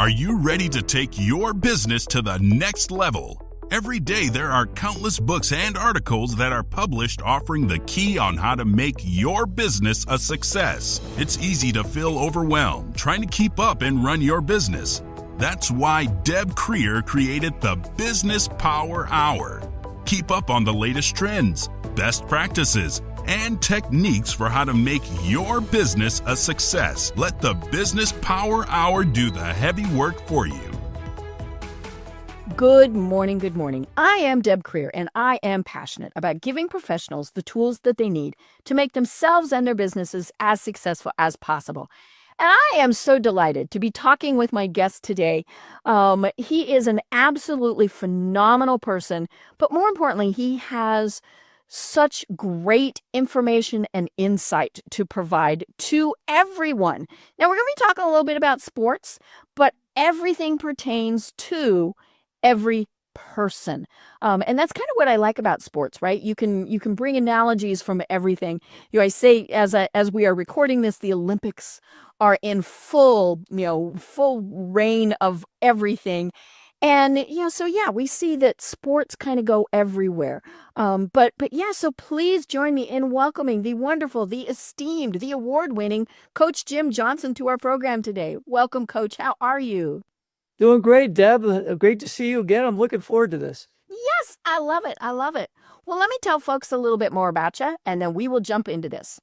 Are you ready to take your business to the next level? Every day there are countless books and articles that are published offering the key on how to make your business a success. It's easy to feel overwhelmed trying to keep up and run your business. That's why Deb Creer created the Business Power Hour. Keep up on the latest trends, best practices, and techniques for how to make your business a success. Let the Business Power Hour do the heavy work for you. Good morning, good morning. I am Deb Creer, and I am passionate about giving professionals the tools that they need to make themselves and their businesses as successful as possible. And I am so delighted to be talking with my guest today. He is an absolutely phenomenal person, but more importantly, he has such great information and insight to provide to everyone. Now, we're going to be talking a little bit about sports, but everything pertains to every person. And that's kind of what I like about sports, right? You can bring analogies from everything. I say as we are recording this, the Olympics are in full reign of everything. And, we see that sports kind of go everywhere. But so please join me in welcoming the wonderful, the esteemed, the award-winning Coach Jim Johnson to our program today. Welcome, Coach. How are you? Doing great, Deb. Great to see you again. I'm looking forward to this. Yes, I love it. I love it. Well, let me tell folks a little bit more about you, and then we will jump into this.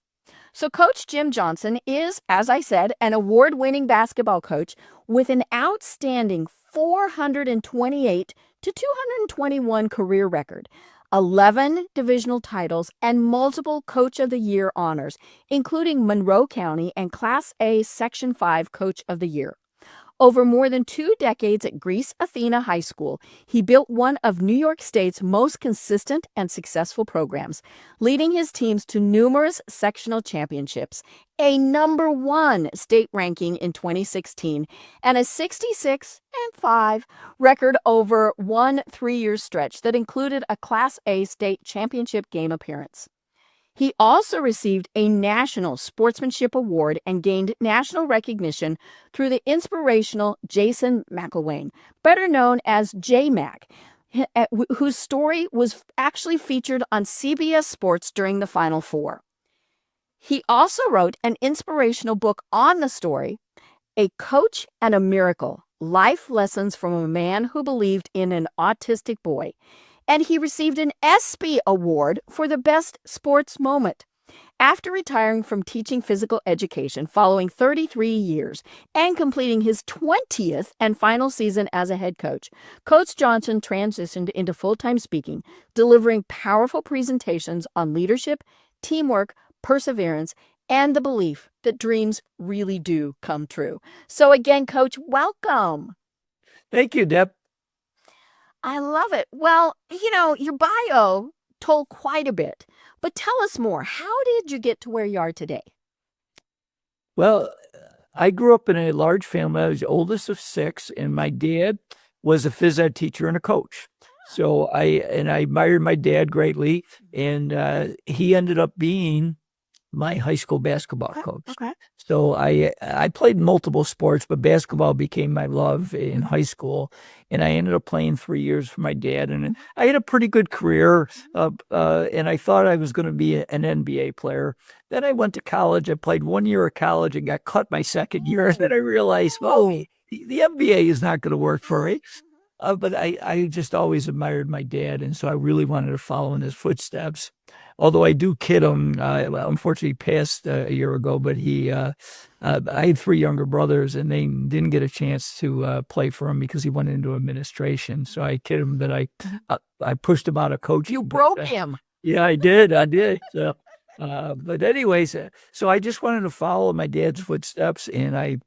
So Coach Jim Johnson is, as I said, an award-winning basketball coach with an outstanding 428 to 221 career record, 11 divisional titles, and multiple Coach of the Year honors, including Monroe County and Class A Section 5 Coach of the Year. Over more than 2 decades at Greece Athena High School, he built one of New York State's most consistent and successful programs, leading his teams to numerous sectional championships, a number 1 state ranking in 2016, and a 66-5 record over one 3-year stretch that included a Class A state championship game appearance. He also received a National Sportsmanship Award and gained national recognition through the inspirational Jason McElwain, better known as J-Mac, whose story was actually featured on CBS Sports during the Final Four. He also wrote an inspirational book on the story, A Coach and a Miracle, Life Lessons from a Man Who Believed in an Autistic Boy. And he received an ESPY Award for the best sports moment. After retiring from teaching physical education following 33 years and completing his 20th and final season as a head coach, Coach Johnson transitioned into full-time speaking, delivering powerful presentations on leadership, teamwork, perseverance, and the belief that dreams really do come true. So again, Coach, welcome. Thank you, Deb. I love it. Well, your bio told quite a bit, but tell us more. How did you get to where you are today? Well, I grew up in a large family. I was the oldest of 6, and my dad was a phys ed teacher and a coach. So I admired my dad greatly, and he ended up being my high school basketball coach. Okay. So I played multiple sports, but basketball became my love in high school. And I ended up playing 3 years for my dad. And I had a pretty good career, and I thought I was going to be an NBA player. Then I went to college. I played 1 year of college and got cut my second year. And then I realized, the NBA is not going to work for me. But I just always admired my dad, and so I really wanted to follow in his footsteps. Although I do kid him, unfortunately he passed a year ago, but I had 3 younger brothers, and they didn't get a chance to play for him because he went into administration. So I kid him that I pushed him out of coaching. You broke him. Yeah, I did. So, but anyways, so I just wanted to follow my dad's footsteps, and I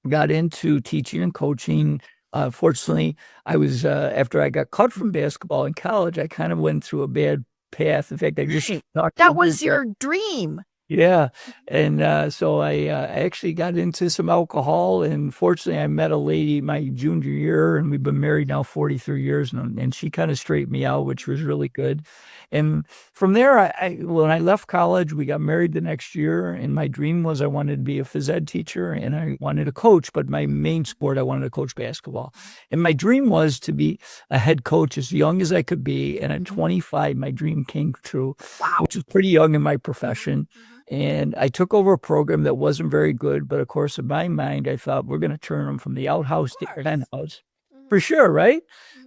got into teaching and coaching. Fortunately, I was after I got cut from basketball in college, I kind of went through a bad path. In fact, I just that was your dream. Yeah. And so I actually got into some alcohol, and fortunately I met a lady my junior year, and we've been married now 43 years, and she kind of straightened me out, which was really good. And from there, when I left college, we got married the next year, and my dream was I wanted to be a phys ed teacher and I wanted to coach, but my main sport, I wanted to coach basketball. And my dream was to be a head coach as young as I could be. And at 25, my dream came true, which is pretty young in my profession. And I took over a program that wasn't very good, but of course, in my mind, I thought we're going to turn them from the outhouse to the penthouse. For sure, right?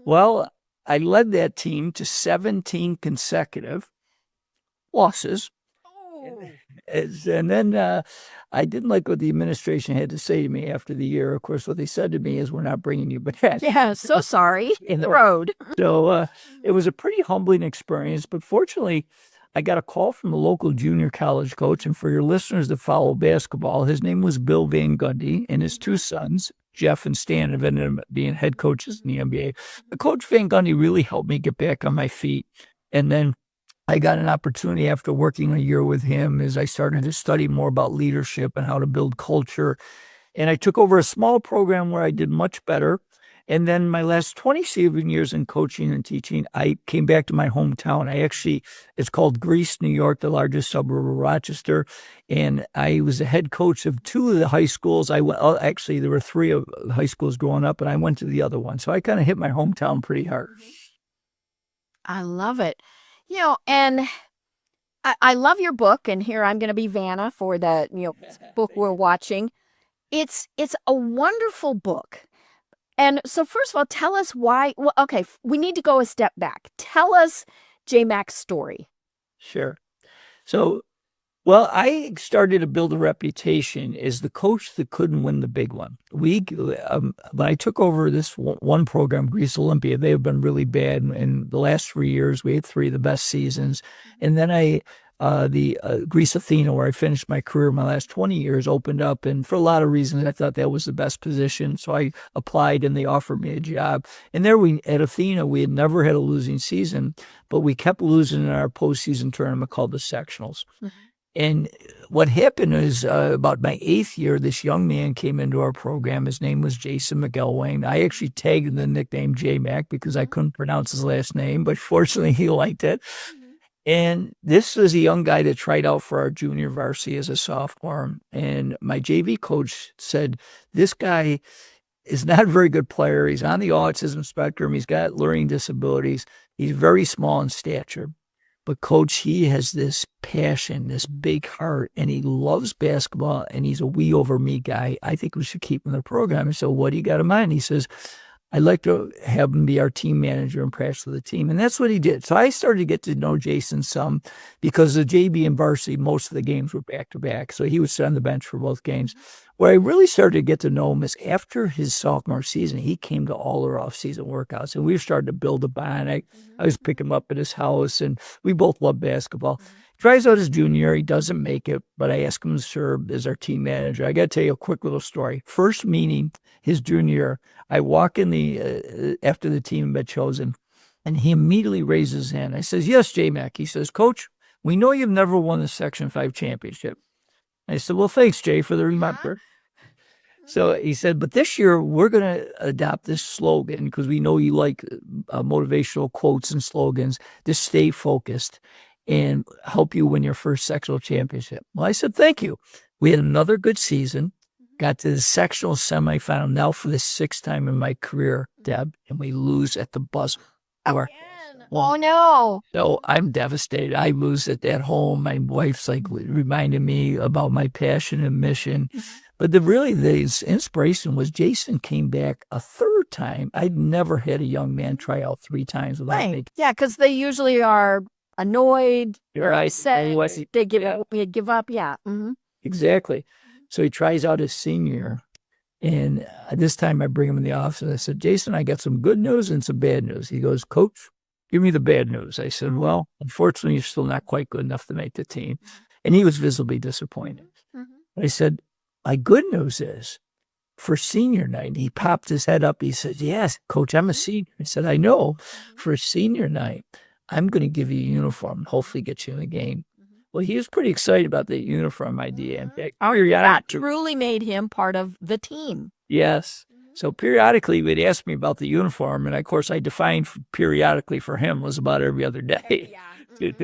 Well, I led that team to 17 consecutive losses. And then I didn't like what the administration had to say to me after the year. Of course, what they said to me is, we're not bringing you back. Yeah, so sorry. In the road. So it was a pretty humbling experience, but fortunately, I got a call from a local junior college coach, and for your listeners that follow basketball, his name was Bill Van Gundy, and his two sons, Jeff and Stan, have ended up being head coaches in the NBA. The coach Van Gundy really helped me get back on my feet. And then I got an opportunity after working a year with him as I started to study more about leadership and how to build culture. And I took over a small program where I did much better. And then my last 27 years in coaching and teaching, I came back to my hometown. It's called Greece, New York, the largest suburb of Rochester. And I was the head coach of two of the high schools. Actually, there were three of the high schools growing up, and I went to the other one. So I kind of hit my hometown pretty hard. I love it. And I love your book, and here I'm going to be Vanna for the book we're watching. It's a wonderful book. And so first of all, tell us why. Well, okay, we need to go a step back. Tell us J-Mac's story. Sure. So, well, I started to build a reputation as the coach that couldn't win the big one. When I took over this one program, Greece Olympia, they have been really bad. In the last 3 years, we had three of the best seasons. And then the Greece Athena, where I finished my career, my last 20 years, opened up. And for a lot of reasons, I thought that was the best position. So I applied, and they offered me a job. And there at Athena, we had never had a losing season, but we kept losing in our postseason tournament called the sectionals. And what happened is about my 8th year, this young man came into our program. His name was Jason McElwain. I actually tagged the nickname J-Mac because I couldn't pronounce his last name, but fortunately he liked it. And this was a young guy that tried out for our junior varsity as a sophomore. And my JV coach said, this guy is not a very good player. He's on the autism spectrum. He's got learning disabilities. He's very small in stature. But coach, he has this passion, this big heart, and he loves basketball, and he's a we over me guy. I think we should keep him in the program. And so what do you got in mind? He says, I'd like to have him be our team manager and practice with the team. And that's what he did. So I started to get to know Jason some because the JV and varsity, most of the games were back-to-back. So he would sit on the bench for both games. Where I really started to get to know him is after his sophomore season, he came to all our off-season workouts, and we started to build a bond. I was picking him up at his house, and we both love basketball. Tries out his junior year. He doesn't make it, but I asked him to serve as our team manager. I got to tell you a quick little story. First meeting, his junior year, I walk in after the team had been chosen, and he immediately raises his hand. I says, yes, J-Mac. He says, Coach, we know you've never won the Section 5 championship. I said, well, thanks, Jay, for the reminder. So he said, but this year we're going to adopt this slogan because we know you like motivational quotes and slogans to stay focused and help you win your first sectional championship. Well, I said, thank you. We had another good season, got to the sectional semifinal now for the 6th time in my career, Deb, and we lose at the buzzer. Oh, no. So I'm devastated. I lose it at home. My wife's like reminding me about my passion and mission. But the inspiration was Jason came back a 3rd time. I'd never had a young man try out 3 times without me. Yeah, because they usually are annoyed, upset, they give up. Yeah. Exactly. So he tries out his senior year. And this time I bring him in the office and I said, Jason, I got some good news and some bad news. He goes, Coach, give me the bad news. I said, well, unfortunately, you're still not quite good enough to make the team. And he was visibly disappointed. I said, my good news is for senior night, he popped his head up. He said, yes, Coach, I'm a senior. I said, I know. For senior night, I'm going to give you a uniform and hopefully get you in the game. Well, he was pretty excited about the uniform idea. In fact, That truly made him part of the team. yes. So periodically, he'd ask me about the uniform, and of course, I defined periodically for him was about every other day.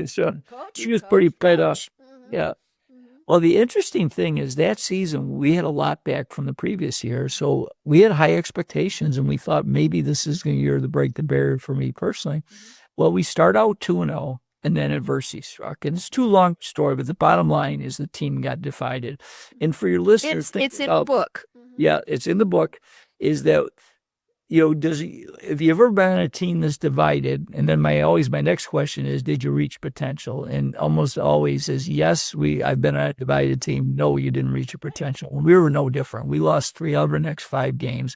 So he was pretty fed up. Yeah. Well, the interesting thing is that season we had a lot back from the previous year, so we had high expectations, and we thought maybe this is the year to break the barrier for me personally. Well, we start out 2-0, and then adversity struck, and it's too long a story. But the bottom line is the team got divided. And for your listeners, It's in the book. yeah, it's in the book. Is that have you ever been on a team that's divided? And then my next question is, did you reach potential? And almost always is yes. I've been on a divided team. No, you didn't reach your potential. We were no different. We lost 3 out of the next 5 games.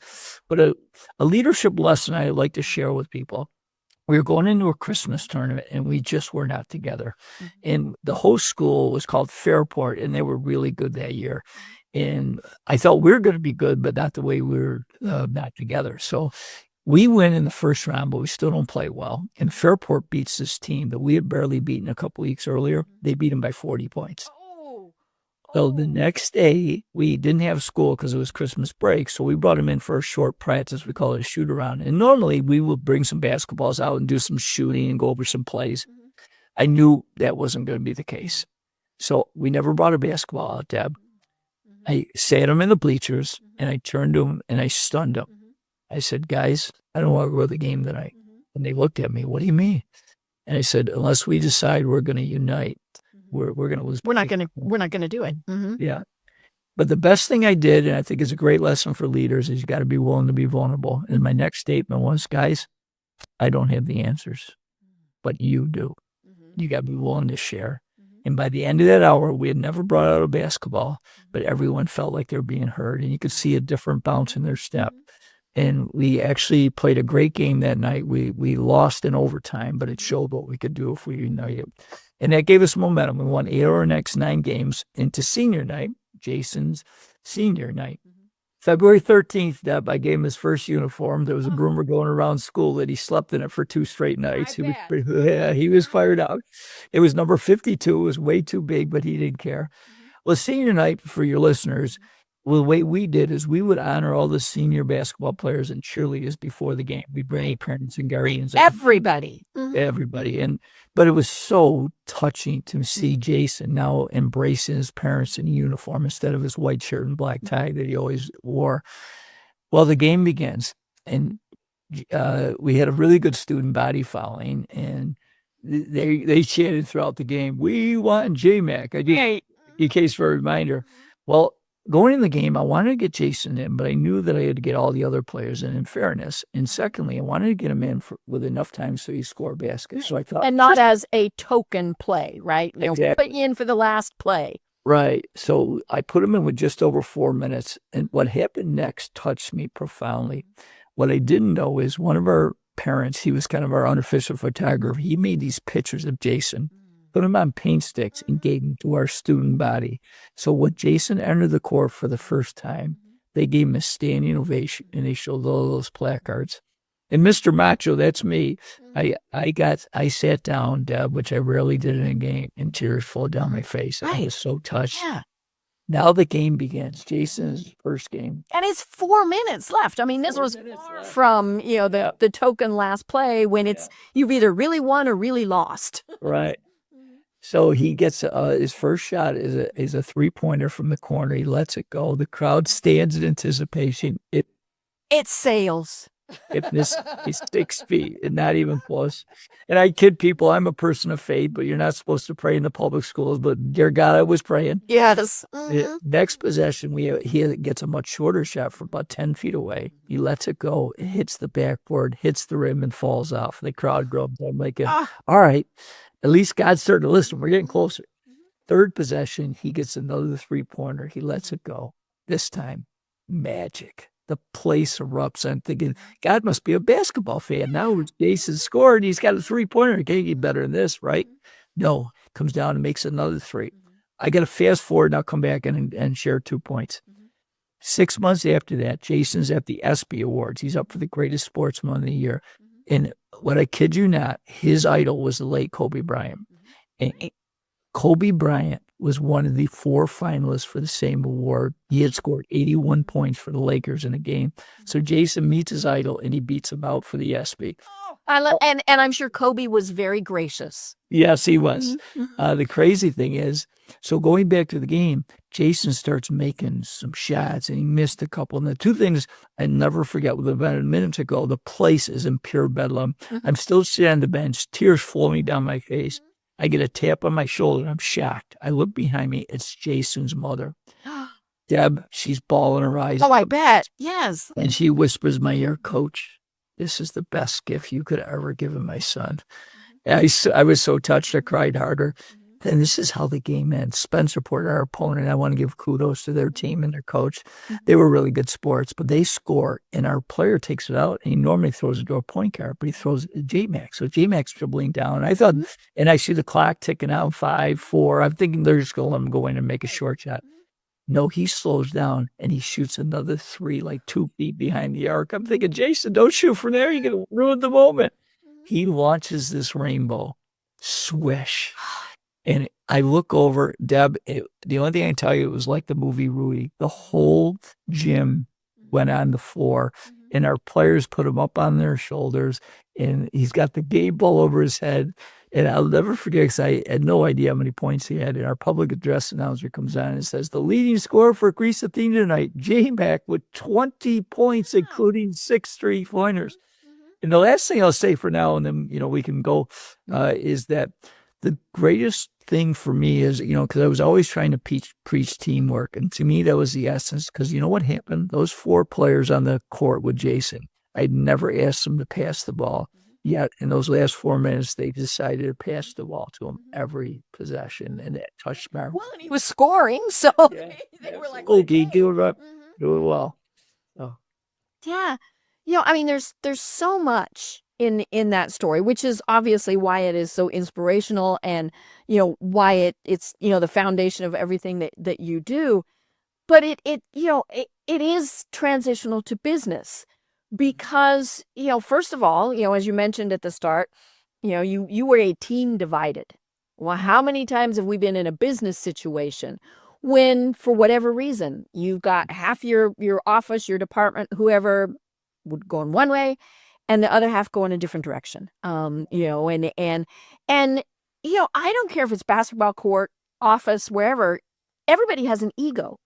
But a leadership lesson I like to share with people. We were going into a Christmas tournament, and we just were not together. And the host school was called Fairport, and they were really good that year. And I thought we were going to be good, but not the way we were not together. So we win in the first round, but we still don't play well. And Fairport beats this team that we had barely beaten a couple weeks earlier. They beat them by 40 points. So the next day, we didn't have school because it was Christmas break. So we brought them in for a short practice. We call it a shoot around. And normally we would bring some basketballs out and do some shooting and go over some plays. I knew that wasn't going to be the case. So we never brought a basketball out, Deb. I sat them in the bleachers, and I turned to them, and I stunned them. I said, guys, I don't want to go to the game tonight. And they looked at me, what do you mean? And I said, unless we decide we're going to unite, we're going to lose. We're not going to do it. Yeah. But the best thing I did, and I think it's a great lesson for leaders, is you got to be willing to be vulnerable. And my next statement was, guys, I don't have the answers, but you do. You got to be willing to share. And by the end of that hour, we had never brought out a basketball, but everyone felt like they were being heard, and you could see a different bounce in their step. And we actually played a great game that night. We lost in overtime, but it showed what we could do if we united. And that gave us momentum. We won 8 of our next 9 games into senior night, Jason's senior night. February 13th, Deb, I gave him his first uniform. There was a rumor going around school that he slept in it for 2 straight nights. He was fired out. It was number 52. It was way too big, but he didn't care. Well, senior night, for your listeners, well, the way we did is we would honor all the senior basketball players and cheerleaders before the game. We'd bring parents and guardians. Everybody. Everybody. But it was so touching to see Jason now embracing his parents in uniform instead of his white shirt and black tie that he always wore. Well, the game begins, and we had a really good student body following, and they chanted throughout the game, "We want J-Mac." In case for a reminder. Well, going in the game, I wanted to get Jason in, but I knew that I had to get all the other players in fairness. And secondly, I wanted to get him in with enough time so he score baskets. So I thought, and not as a token play, right? Exactly. Put you in for the last play. Right. So I put him in with just over 4 minutes. And what happened next touched me profoundly. What I didn't know is one of our parents, he was kind of our unofficial photographer. He made these pictures of Jason, put them on paint sticks, and gave them to our student body. So when Jason entered the court for the first time, they gave him a standing ovation, and they showed all those placards. And Mr. Macho, that's me. I sat down, Deb, which I rarely did in a game, and tears flowed down my face. I was so touched. Yeah. Now the game begins. Jason's first game. And it's 4 minutes left. I mean, this was from, the token last play when it's you've either really won or really lost. Right. So he gets his first shot is a 3-pointer from the corner. He lets it go. The crowd stands in anticipation. It sails. It missed. He's 6 feet and not even close. And I kid people, I'm a person of faith, but you're not supposed to pray in the public schools. But dear God, I was praying. Yes. Next possession, he gets a much shorter shot from about 10 feet away. He lets it go. It hits the backboard, hits the rim, and falls off. The crowd grubs. I'm like, all right. At least God's starting to listen. We're getting closer. Third possession, he gets another 3-pointer. He lets it go. This time, magic. The place erupts. I'm thinking, God must be a basketball fan. Now Jason scored. He's got a 3-pointer. Can't get better than this, right? No. Comes down and makes another 3. I got to fast forward and I'll come back and share 2 points. 6 months after that, Jason's at the ESPY Awards. He's up for the greatest sportsman of the year. And what I kid you not, his idol was the late Kobe Bryant. And Kobe Bryant was one of the 4 finalists for the same award. He had scored 81 points for the Lakers in a game. So Jason meets his idol and he beats him out for the ESPY. And I'm sure Kobe was very gracious. Yes, he was. The crazy thing is, so going back to the game, Jason starts making some shots and he missed a couple. And the 2 things I never forget, with about a minute ago, the place is in pure bedlam. I'm still sitting on the bench, tears flowing down my face. I get a tap on my shoulder. I'm shocked. I look behind me. It's Jason's mother. Deb, she's bawling her eyes. Oh, I bet. Yes. And she whispers in my ear, Coach, this is the best gift you could ever give my son. And I was so touched, I cried harder. And this is how the game ends. Spencer Porter, our opponent, I want to give kudos to their team and their coach. They were really good sports, but they score, and our player takes it out, and he normally throws it to a point guard, but he throws it to J-Max. So J-Max dribbling down. I thought, and I see the clock ticking out, 5, 4. I'm thinking they're just going to let him go in and make a short shot. No, he slows down, and he shoots another 3, like 2 feet behind the arc. I'm thinking, Jason, don't shoot from there. You're going to ruin the moment. He launches this rainbow. Swish. And I look over, Deb, the only thing I can tell you, it was like the movie Rudy. The whole gym went on the floor, and our players put him up on their shoulders, and he's got the game ball over his head. And I'll never forget, because I had no idea how many points he had. And our public address announcer comes on and says, the leading scorer for Greece Athena tonight, J-Mac, with 20 points, including 6 3-pointers. And the last thing I'll say for now, and then, we can go, is that the greatest thing for me is, because I was always trying to preach teamwork. And to me, that was the essence, because you know what happened? Those 4 players on the court with Jason, I'd never asked them to pass the ball. Yet in those last 4 minutes, they decided to pass the ball to him every possession, and that touched my heart. Well, and he was scoring, so they were like, okay, do it well. Oh. Yeah. There's so much in that story, which is obviously why it is so inspirational, and why it's the foundation of everything that you do. But it is transitional to business, because first of all, as you mentioned at the start, you were a team divided. Well, how many times have we been in a business situation when, for whatever reason, you've got half your office, your department, whoever would go in one way, and the other half go in a different direction. And I don't care if it's basketball court, office, wherever, everybody has an ego,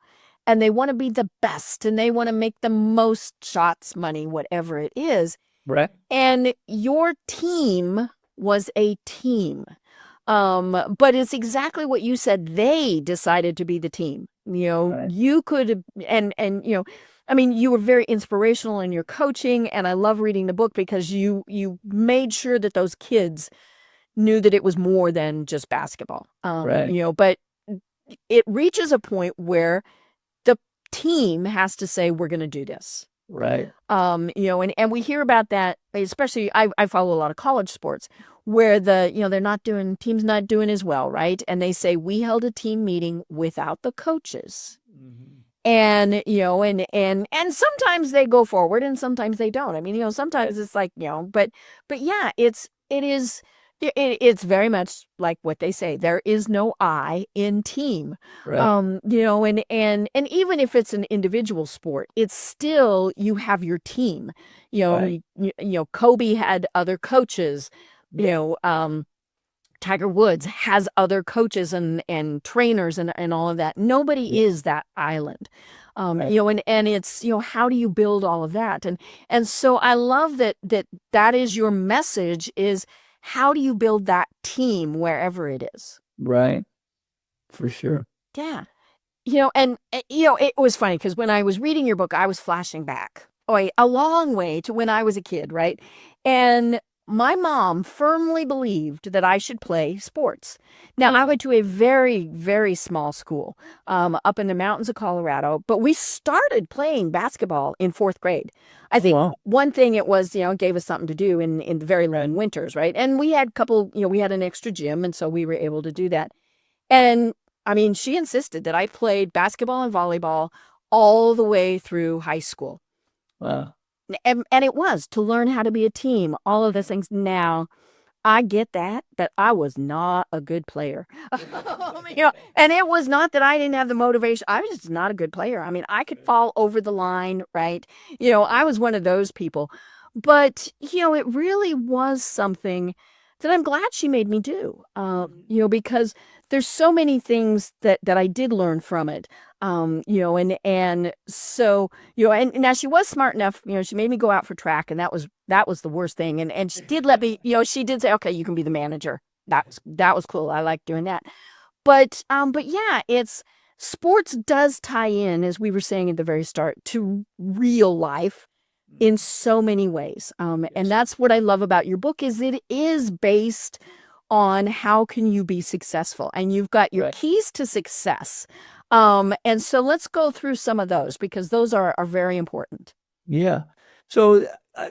and they want to be the best, and they want to make the most shots, money, whatever it is. Right. And your team was a team. But it's exactly what you said. They decided to be the team. Right. You could, you were very inspirational in your coaching, and I love reading the book because you made sure that those kids knew that it was more than just basketball. Right. But it reaches a point where the team has to say, we're going to do this. Right. And we hear about that, especially I follow a lot of college sports where team's not doing as well, right? And they say, we held a team meeting without the coaches. And, and sometimes they go forward and sometimes they don't. Sometimes it's like, but yeah, it's very much like what they say. There is no I in team. Right. And even if it's an individual sport, it's still, you have your team. Right. Kobe had other coaches. Tiger Woods has other coaches and trainers and all of that. Nobody is that island. Right. And it's, how do you build all of that? And so I love that is your message, is how do you build that team wherever it is? Right. For sure. Yeah. It was funny because when I was reading your book, I was flashing back a long way to when I was a kid, right? And my mom firmly believed that I should play sports. Now, I went to a very, very small school up in the mountains of Colorado, but we started playing basketball in 4th grade. I think one thing it was, gave us something to do in the very long winters, right? And we had we had an extra gym, and so we were able to do that. And she insisted that I played basketball and volleyball all the way through high school. Wow. And it was to learn how to be a team, all of those things. Now, I get that, but I was not a good player. And it was not that I didn't have the motivation. I was just not a good player. I mean, I could fall over the line, right? I was one of those people. But, it really was something that I'm glad she made me do, because there's so many things that I did learn from it. And so, and now she was smart enough, she made me go out for track, and that was the worst thing. And she did let me, she did say, okay, you can be the manager. That was cool. I like doing that. But yeah, sports does tie in, as we were saying at the very start, to real life in so many ways. And that's what I love about your book is it is based on how can you be successful, and you've got your keys to success. And so let's go through some of those because those are very important. Yeah. So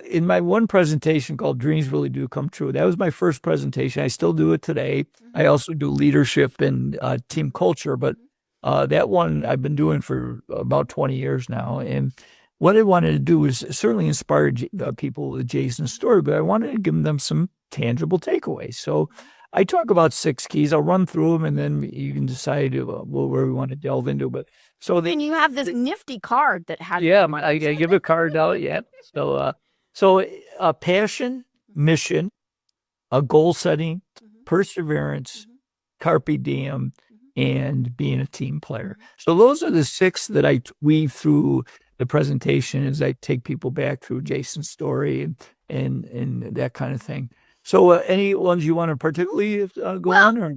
in my one presentation called Dreams Really Do Come True, that was my first presentation. I still do it today. I also do leadership and team culture, but that one I've been doing for about 20 years now. And what I wanted to do was certainly inspire people with Jason's story, but I wanted to give them some tangible takeaways. So I talk about 6 keys. I'll run through them, and then you can decide where we want to delve into. But and you have this nifty card that has I give a card out. Yeah. So passion, mission, a goal setting, perseverance, carpe diem, and being a team player. So those are the 6 that I weave through the presentation as I take people back through Jason's story and that kind of thing. So any ones you want to particularly go on? Or?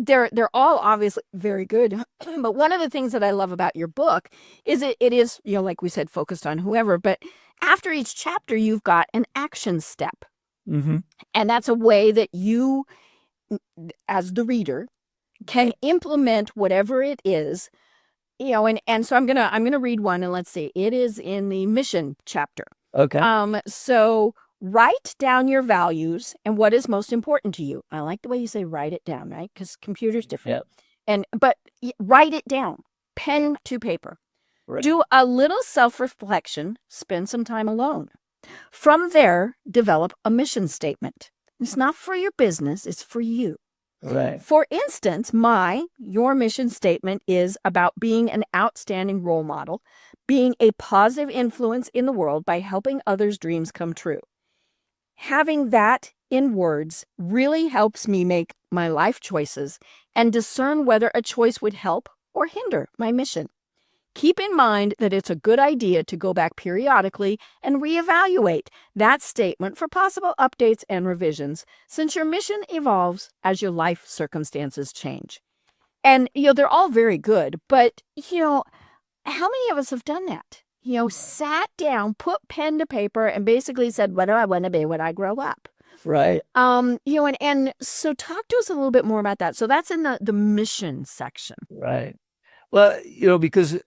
They're all obviously very good. But one of the things that I love about your book is it is, like we said, focused on whoever. But after each chapter, you've got an action step. Mm-hmm. And that's a way that you, as the reader, can implement whatever it is. And so I'm gonna read one, and let's see. It is in the mission chapter. Okay. So write down your values and what is most important to you. I like the way you say write it down, right? Because computer's different. But write it down, pen to paper. Right. Do a little self-reflection, spend some time alone. From there, develop a mission statement. It's not for your business, it's for you. Right. For instance, your mission statement is about being an outstanding role model, being a positive influence in the world by helping others' dreams come true. Having that in words really helps me make my life choices and discern whether a choice would help or hinder my mission. Keep in mind that it's a good idea to go back periodically and reevaluate that statement for possible updates and revisions, since your mission evolves as your life circumstances change. And, they're all very good, but, how many of us have done that? Sat down, put pen to paper, and basically said, what do I want to be when I grow up? Right. And so talk to us a little bit more about that. So that's in the mission section. Right. Well, because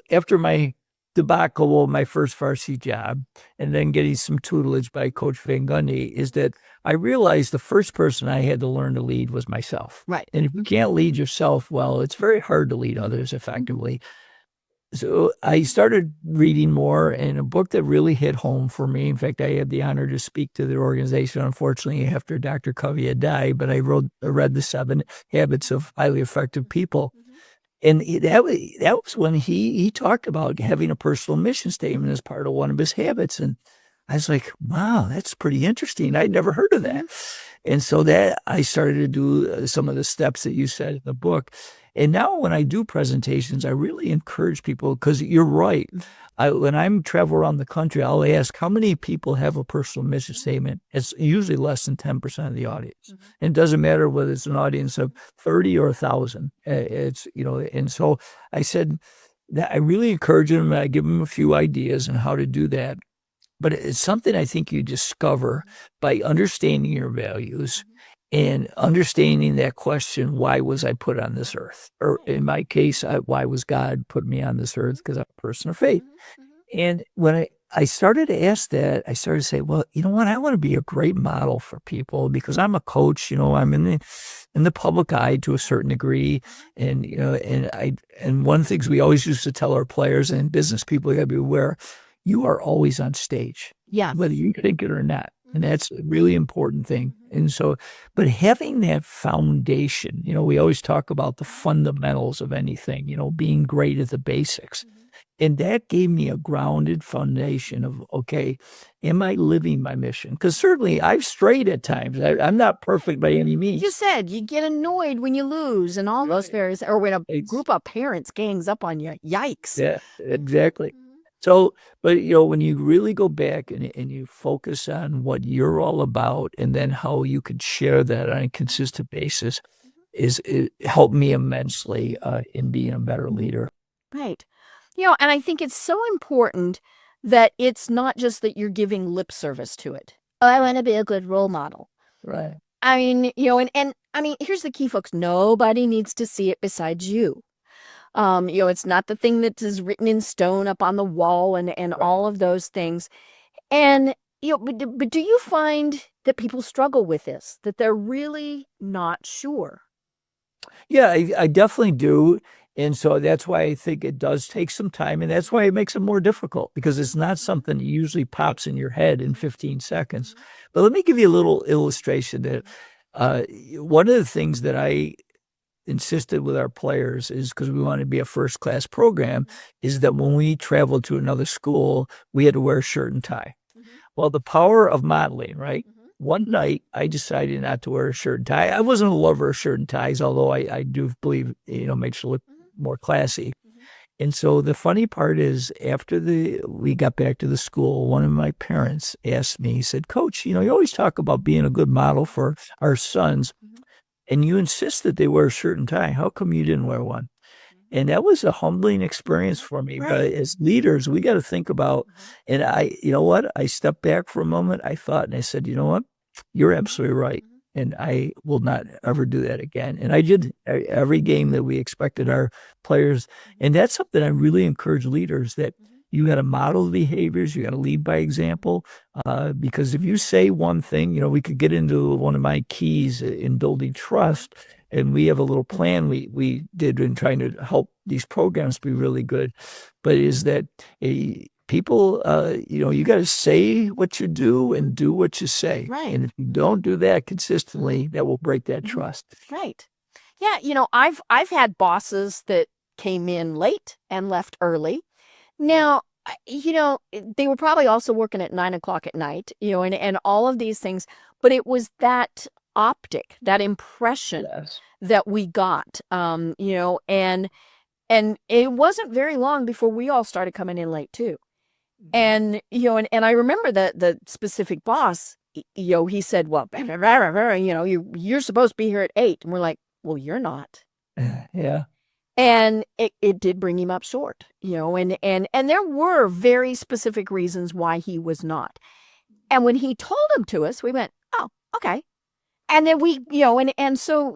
after my debacle, my first varsity job, and then getting some tutelage by Coach Van Gundy, is that I realized the first person I had to learn to lead was myself. Right. And if you can't lead yourself well, it's very hard to lead others effectively. So I started reading more, and a book that really hit home for me. In fact, I had the honor to speak to the organization, unfortunately, after Dr. Covey had died, but I read The 7 Habits of Highly Effective People. And that was when he talked about having a personal mission statement as part of one of his habits. And I was like, wow, that's pretty interesting. I'd never heard of that. And so that I started to do some of the steps that you said in the book. And now when I do presentations, I really encourage people, because you're right. When I'm travel around the country, I'll ask how many people have a personal mission statement. It's usually less than 10% of the audience. And it doesn't matter whether it's an audience of 30 or 1,000. It's, and so I said that I really encourage them, and I give them a few ideas on how to do that. But it's something I think you discover by understanding your values and understanding that question, why was I put on this earth? Or in my case, why was God put me on this earth? Because I'm a person of faith. And when I started to ask that, I started to say, well, you know what? I want to be a great model for people because I'm a coach. I'm in the public eye to a certain degree, and and one of the things we always used to tell our players and business people, you got to be aware, you are always on stage. Yeah, whether you think it or not. And that's a really important thing. And so, but having that foundation, we always talk about the fundamentals of anything, being great at the basics. And that gave me a grounded foundation of, okay, am I living my mission? Because certainly I've strayed at times. I'm not perfect by any means. You said you get annoyed when you lose and all those various, or when a group of parents gangs up on you. Yikes. Yeah, exactly. So, but when you really go back and you focus on what you're all about and then how you could share that on a consistent basis, it helped me immensely in being a better leader. Right. And I think it's so important that it's not just that you're giving lip service to it. Oh, I want to be a good role model. Right. I mean, and I mean, here's the key, folks. Nobody needs to see it besides you. It's not the thing that is written in stone up on the wall and all of those things. And, but do you find that people struggle with this, that they're really not sure? Yeah, I definitely do. And so that's why I think it does take some time. And that's why it makes it more difficult, because it's not something that usually pops in your head in 15 seconds. But let me give you a little illustration that one of the things that I insisted with our players is, because we wanted to be a first-class program, is that when we traveled to another school, we had to wear a shirt and tie. Well, the power of modeling, right? One night, I decided not to wear a shirt and tie. I wasn't a lover of shirt and ties, although I do believe, makes it look more classy. And so the funny part is, after we got back to the school, one of my parents asked me, he said, "Coach, you always talk about being a good model for our sons, and you insist that they wear a shirt and tie. How come you didn't wear one?" And that was a humbling experience for me. Right. But as leaders, we got to think about, and I stepped back for a moment. I thought, and I said, you know what? You're absolutely right. And I will not ever do that again. And I did every game that we expected our players. And that's something I really encourage leaders, that you got to model behaviors. You got to lead by example. Because if you say one thing, we could get into one of my keys in building trust. And we have a little plan we did in trying to help these programs be really good. But is that people, you got to say what you do and do what you say. Right. And if you don't do that consistently, that will break that trust. Right. Yeah. I've had bosses that came in late and left early. Now, they were probably also working at 9 o'clock at night, and all of these things, but it was that optic, that impression that we got, and it wasn't very long before we all started coming in late too. And, and I remember that the specific boss, he said, well, you're supposed to be here at 8. And we're like, well, you're not. Yeah. And it did bring him up short, and there were very specific reasons why he was not. And when he told them to us, we went, oh, okay. And then we, and so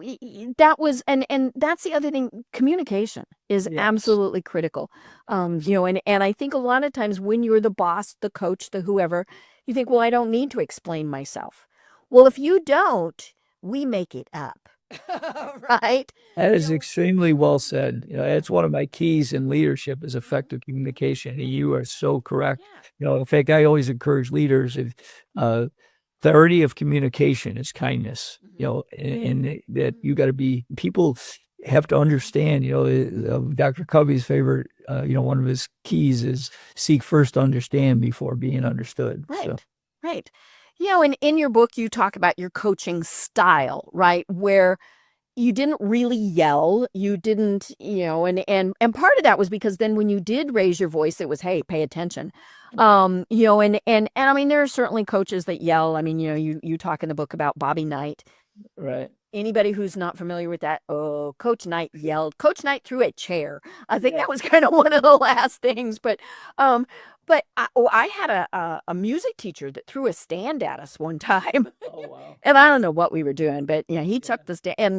that was, and that's the other thing, communication is absolutely critical. And I think a lot of times when you're the boss, the coach, the whoever, you think, well, I don't need to explain myself. Well, if you don't, we make it up. Right? That is extremely well said. It's one of my keys in leadership is effective communication. And you are so correct. In fact, I always encourage leaders, if clarity of communication is kindness, and that you got to be, people have to understand, Dr. Covey's favorite, one of his keys is seek first to understand before being understood. Right. So. Right. And in your book, you talk about your coaching style, right? Where you didn't really yell, you didn't, and part of that was because then when you did raise your voice, it was, hey, pay attention. And I mean, there are certainly coaches that yell. I mean, you talk in the book about Bobby Knight. Right. Anybody who's not familiar with that, oh, Coach Knight yelled. Coach Knight threw a chair. I think that was kind of one of the last things. But I had a music teacher that threw a stand at us one time. Oh, wow. And I don't know what we were doing, but he took the stand, and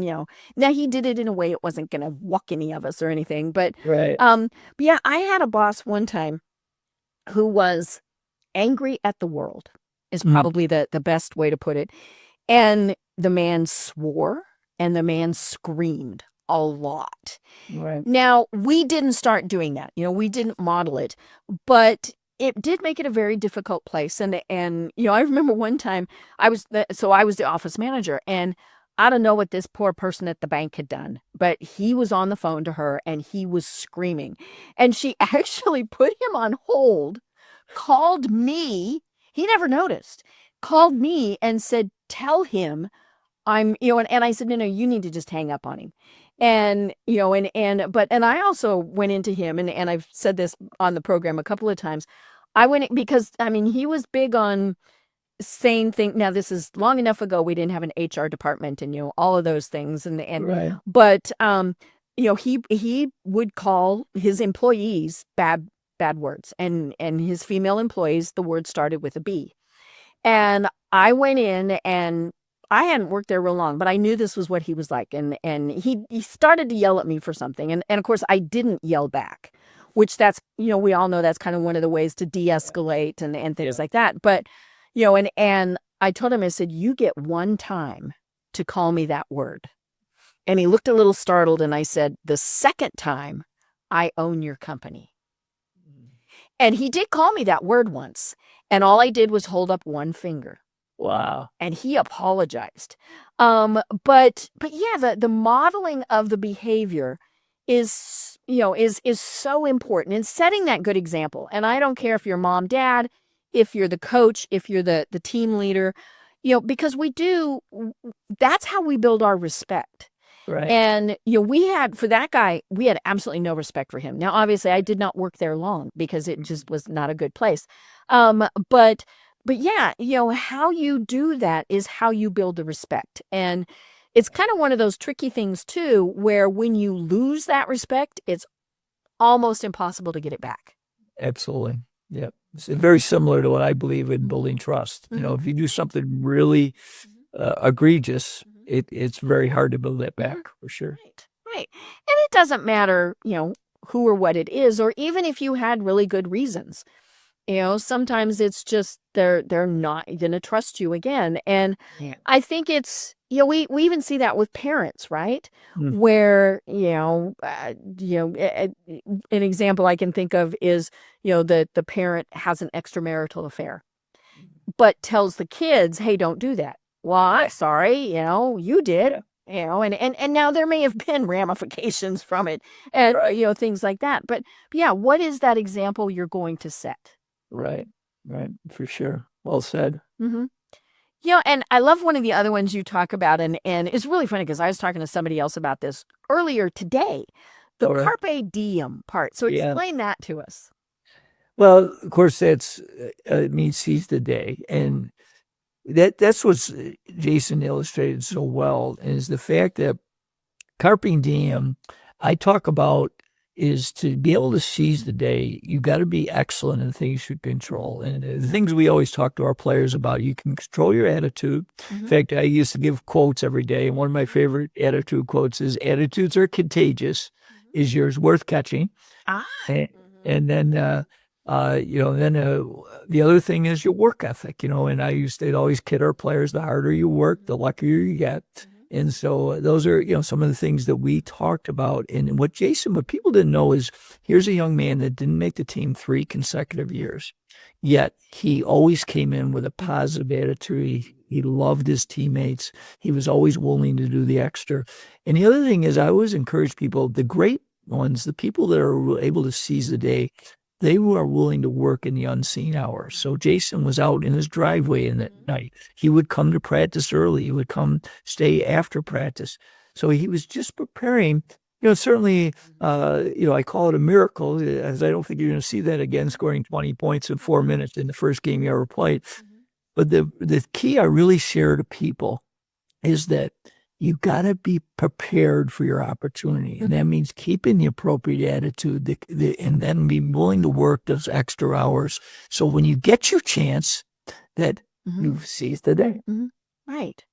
now he did it in a way it wasn't going to whuck any of us or anything. But right. But yeah, I had a boss one time who was angry at the world, is probably the best way to put it. And the man swore and the man screamed a lot. Right. Now, we didn't start doing that. We didn't model it. But it did make it a very difficult place. And I remember one time I was the office manager, and I don't know what this poor person at the bank had done, but he was on the phone to her and he was screaming. And she actually put him on hold, called me. He never noticed, called me and said, tell him and I said, no, you need to just hang up on him. And, and I also went into him, and I've said this on the program a couple of times. I went in because, he was big on saying things. Now, this is long enough ago. We didn't have an HR department and, all of those things. Right. But, he would call his employees bad words, and his female employees, the word started with a B. And I went in, and I hadn't worked there real long, but I knew this was what he was like. And he started to yell at me for something. And of course, I didn't yell back, which that's, we all know that's kind of one of the ways to de-escalate and things like that. But, and I told him, I said, you get one time to call me that word. And he looked a little startled, and I said, the second time, I own your company. And he did call me that word once. And all I did was hold up one finger. Wow. And he apologized. But yeah, the modeling of the behavior is so important, and setting that good example. And I don't care if you're mom, dad, if you're the coach, if you're the team leader, because that's how we build our respect. Right. And, for that guy, we had absolutely no respect for him. Now, obviously, I did not work there long because it just was not a good place. But yeah, how you do that is how you build the respect. And it's kind of one of those tricky things too, where when you lose that respect, it's almost impossible to get it back. Absolutely. Yeah. It's very similar to what I believe in building trust. Mm-hmm. If you do something really egregious, it's very hard to build that back, for sure. Right. And it doesn't matter, who or what it is, or even if you had really good reasons. Sometimes it's just they're not going to trust you again. And I think it's, we even see that with parents, right? Mm. Where, an example I can think of is, the parent has an extramarital affair, but tells the kids, hey, don't do that. Well, I'm sorry, you did. And now there may have been ramifications from it, and things like that. But yeah, what is that example you're going to set? Right, for sure. Well said. Mm-hmm. And I love one of the other ones you talk about, and it's really funny because I was talking to somebody else about this earlier today, the carpe diem part. So explain that to us. Well, of course, it means seize the day, and that's what Jason illustrated so well, is the fact that carpe diem, I talk about, is to be able to seize the day. You got to be excellent in the things you control. And the things we always talk to our players about, you can control your attitude. Mm-hmm. In fact, I used to give quotes every day. And one of my favorite attitude quotes is, attitudes are contagious. Mm-hmm. Is yours worth catching? And then, the other thing is your work ethic, and I used to always kid our players, the harder you work, the luckier you get. Mm-hmm. And so those are, some of the things that we talked about. And what people didn't know is, here's a young man that didn't make the team 3 consecutive years, yet he always came in with a positive attitude. He loved his teammates. He was always willing to do the extra. And the other thing is, I always encourage people, the great ones, the people that are able to seize the day, they are willing to work in the unseen hours. So Jason was out in his driveway in the night. He would come to practice early. He would come stay after practice. So he was just preparing. Certainly, I call it a miracle, as I don't think you're going to see that again, scoring 20 points in 4 minutes in the first game you ever played. But the key I really share to people is that you got to be prepared for your opportunity. And that means keeping the appropriate attitude and then be willing to work those extra hours. So when you get your chance, that you've seized the day. Mm-hmm. Right.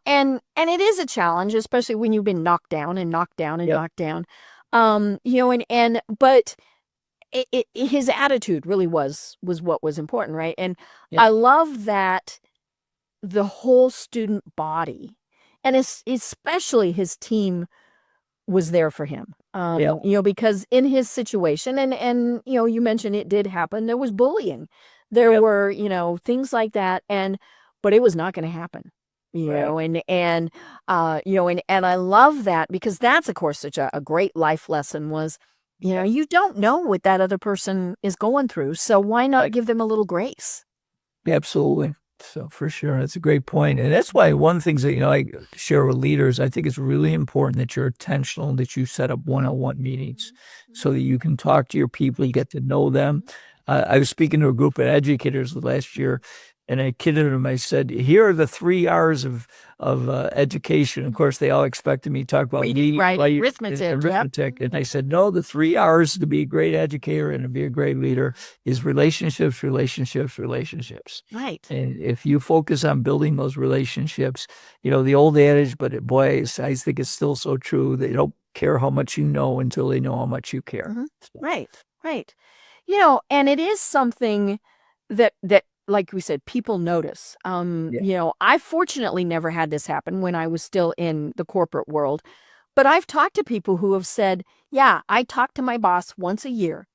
And it is a challenge, especially when you've been knocked down and knocked down and knocked down. But his attitude really was what was important, right? And I love that the whole student body, and especially his team, was there for him. Yeah. Because in his situation, and you mentioned it did happen, there was bullying. There Yep. were, things like that, but it was not going to happen. Right. And I love that, because that's, of course, such a great life lesson was, Yep. you don't know what that other person is going through. So why not Right. give them a little grace? Absolutely. So for sure, that's a great point. And that's why one of the things that, I share with leaders, I think it's really important that you're intentional, that you set up one-on-one meetings so that you can talk to your people, you get to know them. I was speaking to a group of educators last year, and I kidded them. I said, here are the 3 R's of education. Of course, they all expected me to talk about Reading, writing, writing, arithmetic. Yep. arithmetic. And I said, no, the 3 R's to be a great educator and to be a great leader is relationships, relationships, relationships. Right. And if you focus on building those relationships, the old adage, but boy, I think it's still so true. They don't care how much you know until they know how much you care. So, Right. Right. And it is something that like we said, people notice. yeah, I fortunately never had this happen when I was still in the corporate world, but I've talked to people who have said, yeah, I talk to my boss once a year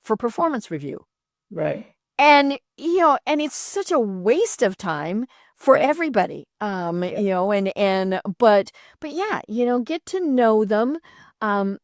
for performance review. right. And, and it's such a waste of time for Right. everybody. Yeah. But yeah, get to know them. From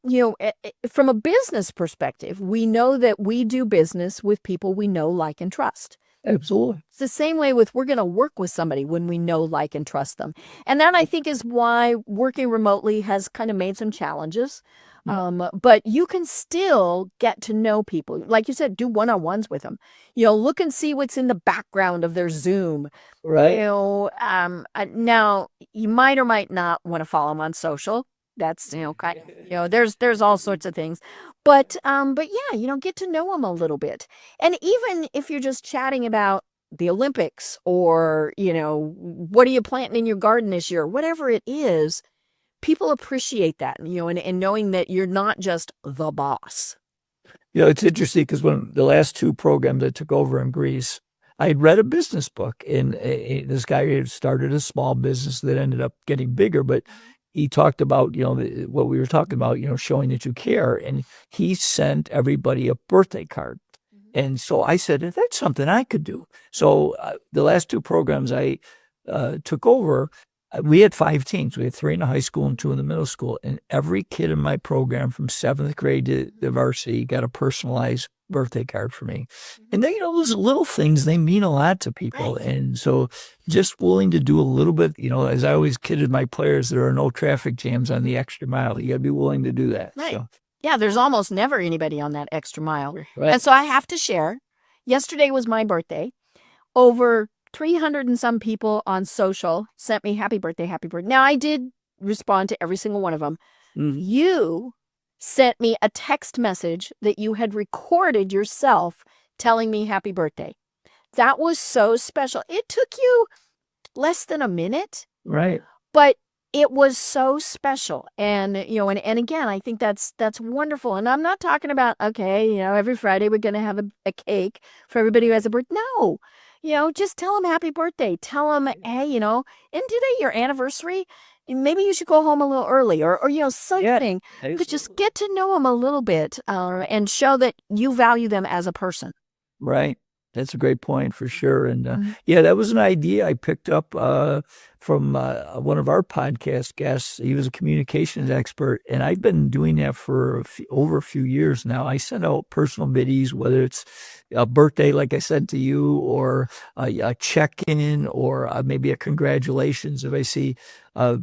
a business perspective, we know that we do business with people we know, like, and trust. Absolutely. It's the same way with, we're going to work with somebody when we know, like, and trust them. And that, I think, is why working remotely has kind of made some challenges. Yeah. But you can still get to know people. Like you said, do one-on-ones with them. Look and see what's in the background of their Zoom. Right. Now you might or might not want to follow them on social. That's, kind of, there's all sorts of things. But yeah, get to know them a little bit. And even if you're just chatting about the Olympics, or, what are you planting in your garden this year, whatever it is, people appreciate that, and knowing that you're not just the boss. It's interesting because when the last 2 programs I took over in Greece, I had read a business book, and this guy had started a small business that ended up getting bigger, but he talked about, what we were talking about, showing that you care. And he sent everybody a birthday card. And so I said, that's something I could do. So the last 2 programs I took over, we had 5 teams. We had 3 in the high school and 2 in the middle school. And every kid in my program from 7th grade to the varsity got a personalized birthday card for me. And then, those little things, they mean a lot to people. Right. And so just willing to do a little bit, as I always kidded my players, there are no traffic jams on the extra mile. You got to be willing to do that. Right. So. Yeah, there's almost never anybody on that extra mile. Right. And so I have to share, yesterday was my birthday. Over 300 and some people on social sent me happy birthday, happy birthday. Now, I did respond to every single one of them. Mhm. You sent me a text message that you had recorded yourself telling me happy birthday. That was so special. It took you less than a minute, Right. but it was so special. And, and again, I think that's wonderful. And I'm not talking about, okay, every Friday we're going to have a cake for everybody who has a birthday. No, just tell them happy birthday. Tell them, hey, isn't today your anniversary? Maybe you should go home a little early, or something. Yeah. But just get to know them a little bit, and show that you value them as a person. Right. That's a great point for sure. And yeah, that was an idea I picked up from one of our podcast guests. He was a communications expert, and I've been doing that for over a few years now. I send out personal videos, whether it's a birthday, like I said to you, or a check-in, or maybe a congratulations if I see.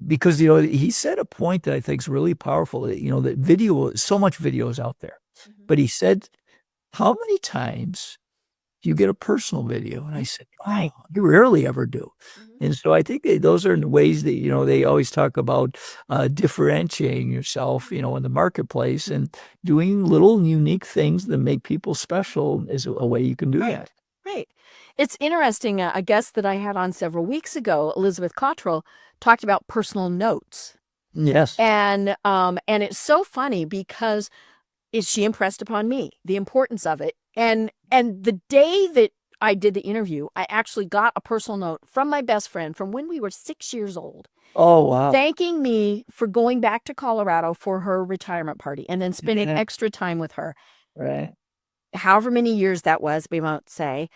Because, he said a point that I think is really powerful. That video, so much video is out there. But he said, how many times you get a personal video? And I said, oh, you rarely ever do. And so I think those are the ways that, they always talk about differentiating yourself, in the marketplace, and doing little unique things that make people special is a way you can do that. Right. It's interesting. A guest that I had on several weeks ago, Elizabeth Cottrell, talked about personal notes. Yes. And it's so funny because she impressed upon me the importance of it. And the day that I did the interview, I actually got a personal note from my best friend from when we were 6 years old, Oh, wow. thanking me for going back to Colorado for her retirement party and then spending Yeah. extra time with her. Right. However many years that was, we won't say.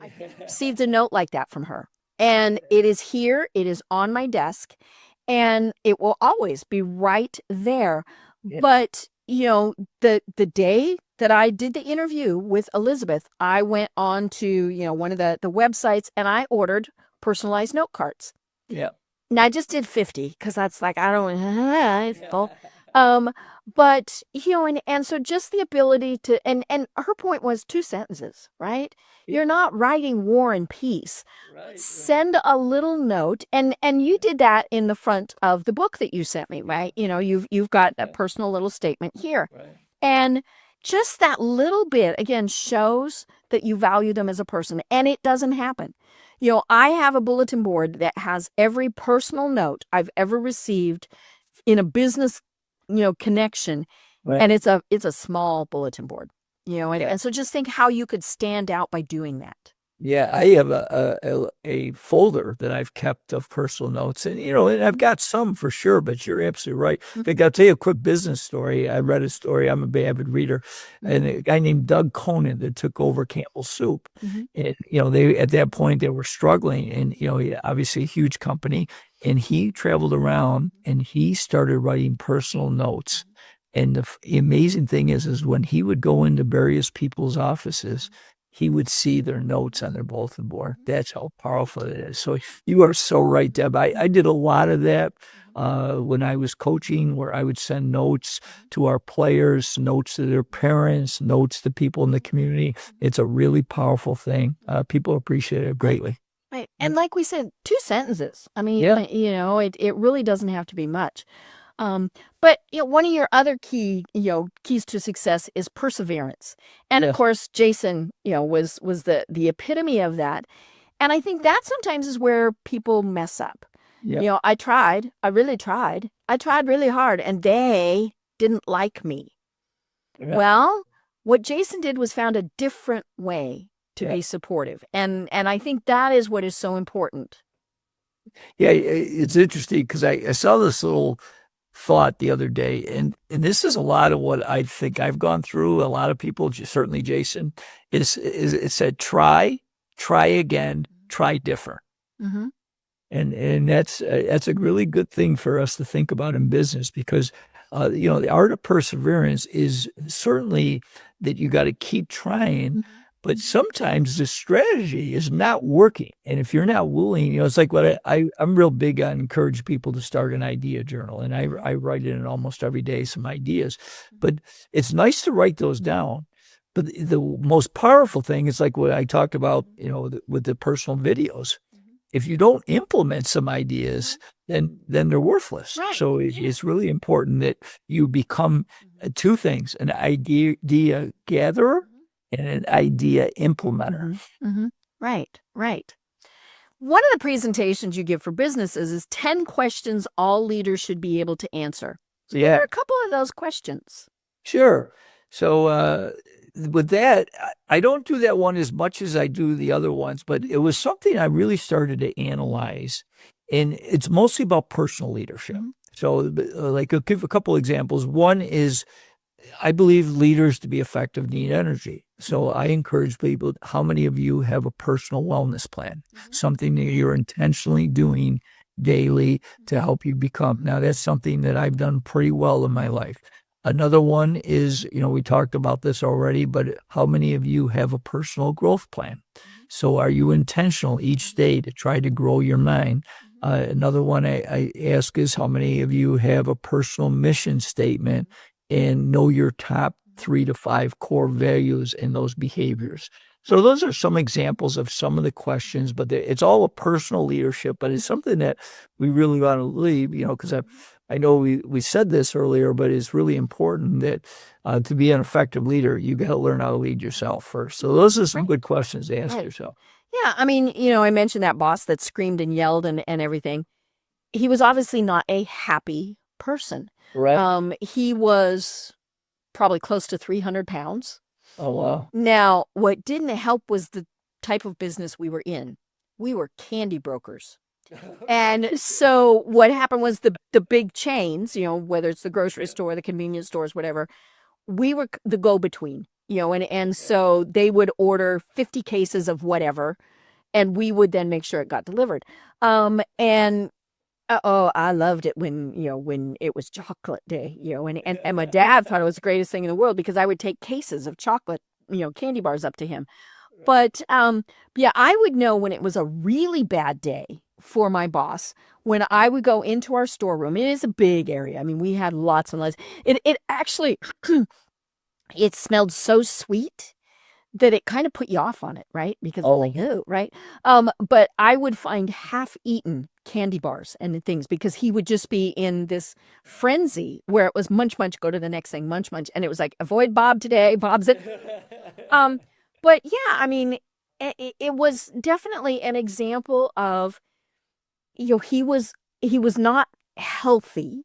I received a note like that from her. And it is here, it is on my desk, and it will always be right there. Yeah. But, the day that I did the interview with Elizabeth, I went on to, one of the websites and I ordered personalized note cards. Yeah. And I just did 50 because that's like, I don't, it's full. But, and so just the ability to, and her point was 2 sentences, right? You're not writing War and Peace. Right. Send a little note, and you did that in the front of the book that you sent me, right? You've got a personal little statement here. Right. And just that little bit, again, shows that you value them as a person, and it doesn't happen. I have a bulletin board that has every personal note I've ever received in a business, connection, Right. and it's a small bulletin board, and so just think how you could stand out by doing that. Yeah, I have a folder that I've kept of personal notes, and and I've got some for sure. But you're absolutely right. In fact, I'll tell you a quick business story. I read a story. I'm a avid reader, and a guy named Doug Conan that took over Campbell Soup, and they at that point they were struggling, and obviously a huge company, and he traveled around and he started writing personal notes. And the amazing thing is when he would go into various people's offices, he would see their notes on their bulletin board. That's how powerful it is. So you are so right, Deb. I did a lot of that when I was coaching, where I would send notes to our players, notes to their parents, notes to people in the community. It's a really powerful thing. People appreciate it greatly. Right. And like we said, 2 sentences. I mean, Yeah. it really doesn't have to be much. But one of your other keys to success is perseverance. And of course, Jason, was the epitome of that. And I think that sometimes is where people mess up. Yeah. I really tried. I tried really hard and they didn't like me. Yeah. Well, what Jason did was found a different way to Yeah. be supportive. And I think that is what is so important. Yeah, it's interesting because I saw this little thought the other day, and this is a lot of what I think I've gone through. A lot of people, certainly Jason, is it said try again, try different. Mm-hmm. And that's a really good thing for us to think about in business, because the art of perseverance is certainly that you got to keep trying, but sometimes the strategy is not working. And if you're not willing, it's like what I'm real big on encourage people to start an idea journal, and I write in it almost every day, some ideas. But it's nice to write those down. But the most powerful thing is like what I talked about, with the personal videos. If you don't implement some ideas, then they're worthless. Right. So it's really important that you become 2 things: an idea gatherer and an idea implementer. Right. One of the presentations you give for businesses is 10 questions all leaders should be able to answer. So Yeah. there are a couple of those questions. Sure. So with that, I don't do that one as much as I do the other ones, but it was something I really started to analyze, and it's mostly about personal leadership. So like, I'll give a couple examples. One is, I believe leaders to be effective need energy. So I encourage people, how many of you have a personal wellness plan? Something that you're intentionally doing daily to help you become. Now, that's something that I've done pretty well in my life. Another one is, we talked about this already, but how many of you have a personal growth plan? So are you intentional each day to try to grow your mind? Another one I ask is, how many of you have a personal mission statement and know your top 3 to 5 core values and those behaviors? So those are some examples of some of the questions, but it's all a personal leadership, but it's something that we really want to leave, because I know we said this earlier, but it's really important that to be an effective leader, you got to learn how to lead yourself first. So those are some good questions to ask yourself. Yeah. I mean, I mentioned that boss that screamed and yelled and everything. He was obviously not a happy person. Right. He was probably close to 300 pounds. Oh, wow. Now, what didn't help was the type of business we were in. We were candy brokers. And so what happened was the big chains, whether it's the grocery store, the convenience stores, whatever, we were the go-between, and so they would order 50 cases of whatever, and we would then make sure it got delivered. And oh, I loved it when it was chocolate day, and my dad thought it was the greatest thing in the world because I would take cases of chocolate, candy bars up to him. But yeah, I would know when it was a really bad day for my boss when I would go into our storeroom. It is a big area. I mean, we had lots and lots. It actually it smelled so sweet that it kind of put you off on it, right? Because oh, right? But I would find half-eaten candy bars and things because he would just be in this frenzy where it was munch, munch, go to the next thing, munch, munch. And it was like, avoid Bob today, Bob's it. But yeah, I mean, it was definitely an example of, he was not healthy.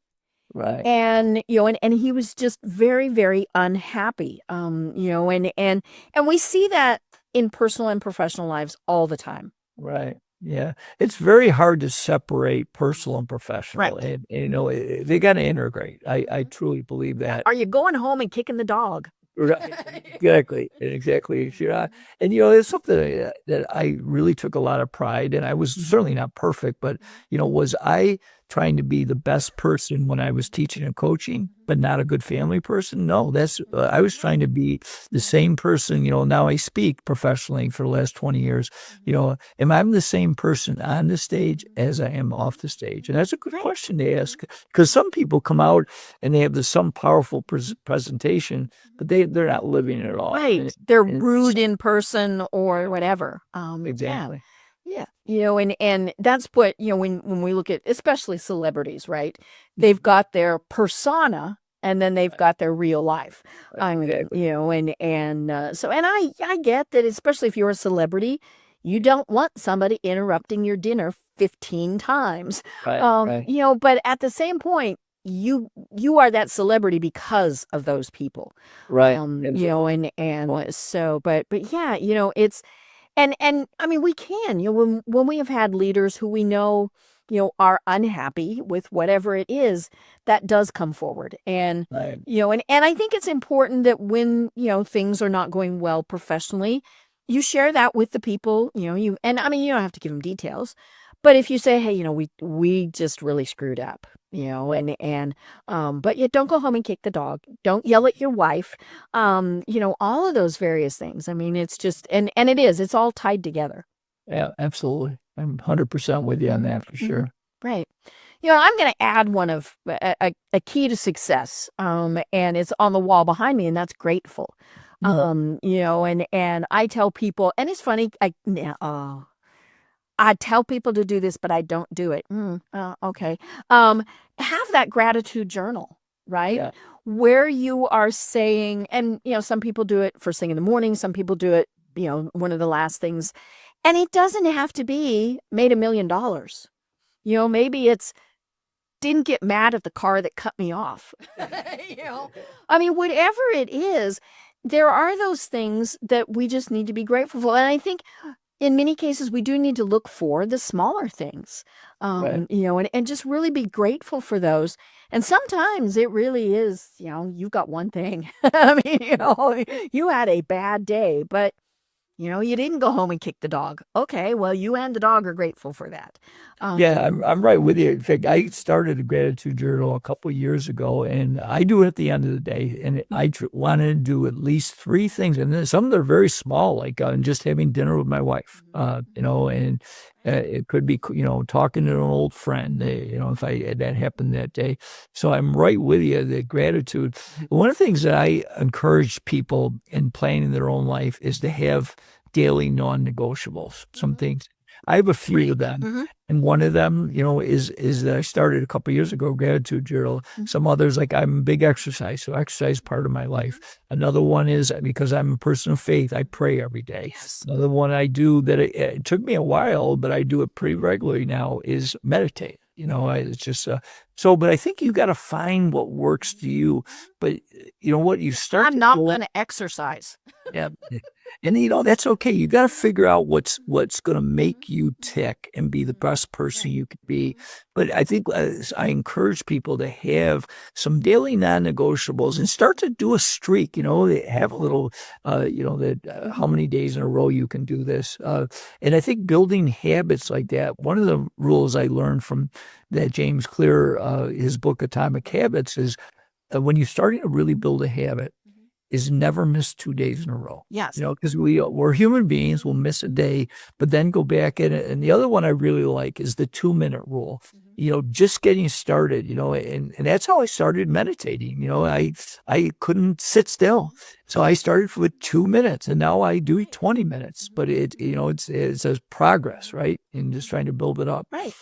Right. And, and he was just very, very unhappy. And we see that in personal and professional lives all the time. Right. Yeah. It's very hard to separate personal and professional. Right. And they got to integrate. I truly believe that. Are you going home and kicking the dog? Right. Exactly. And it's something that I really took a lot of pride in. I was certainly not perfect, but was I trying to be the best person when I was teaching and coaching, but not a good family person? No, I was trying to be the same person. Now I speak professionally for the last 20 years. Am I the same person on the stage as I am off the stage? And that's a good question to ask, because some people come out and they have some powerful presentation, but they're not living it at all. Right. They're rude in person or whatever. Exactly. Yeah. And that's what, when we look at, especially celebrities, right? They've got their persona and then they've got their real life. I mean, so I get that, especially if you're a celebrity, you don't want somebody interrupting your dinner 15 times. Right. But at the same point, you are that celebrity because of those people. Right. So, but yeah, it's, and I mean, we can, when we have had leaders who we know, are unhappy with whatever it is, that does come forward. And, Right. And I think it's important that when, things are not going well professionally, you share that with the people, and I mean, you don't have to give them details, but if you say, hey, we just really screwed up, but you don't go home and kick the dog. Don't yell at your wife. All of those various things. I mean, it's just, and it's all tied together. Yeah, absolutely. I'm 100% with you on that for sure. Right. I'm going to add one of a key to success. And it's on the wall behind me, and that's grateful. And I tell people, and it's funny, I tell people to do this, but I don't do it. Okay. Have that gratitude journal, right? Yeah. Where you are saying, and, some people do it first thing in the morning. Some people do it, one of the last things. And it doesn't have to be made $1 million. Maybe it's didn't get mad at the car that cut me off. I mean, whatever it is, there are those things that we just need to be grateful for. And I think in many cases, we do need to look for the smaller things, Right. and just really be grateful for those. And sometimes it really is, you've got one thing. I mean, you had a bad day, but you didn't go home and kick the dog. Okay, well, you and the dog are grateful for that. Yeah, I'm right with you. In fact, I started a gratitude journal a couple of years ago, and I do it at the end of the day. And I wanted to do at least 3 things, and then some of them are very small, like just having dinner with my wife. And it could be talking to an old friend. If that happened that day. So I'm right with you. That gratitude. One of the things that I encourage people in planning their own life is to have daily non-negotiables. Some things. I have a few of them. And one of them, is that I started a couple of years ago, gratitude journal. Some others, like I'm a big exercise, so exercise is part of my life. Another one is because I'm a person of faith, I pray every day. Yes. Another one I do that it took me a while, but I do it pretty regularly now is meditate. It's just but I think you got to find what works to you. But what you start. I'm not going to exercise. Yeah. And, that's okay. You got to figure out what's going to make you tick and be the best person you can be. But I think I encourage people to have some daily non-negotiables and start to do a streak, have a little, how many days in a row you can do this. And I think building habits like that, one of the rules I learned from that James Clear, his book, Atomic Habits, is when you're starting to really build a habit, is never miss 2 days in a row. Yes. Because we're human beings, we'll miss a day, but then go back in it. And the other one I really like is the 2-minute rule. Just getting started, and that's how I started meditating. I couldn't sit still. So I started with 2 minutes and now I do 20 minutes, but it's a progress, right? And just trying to build it up. Right.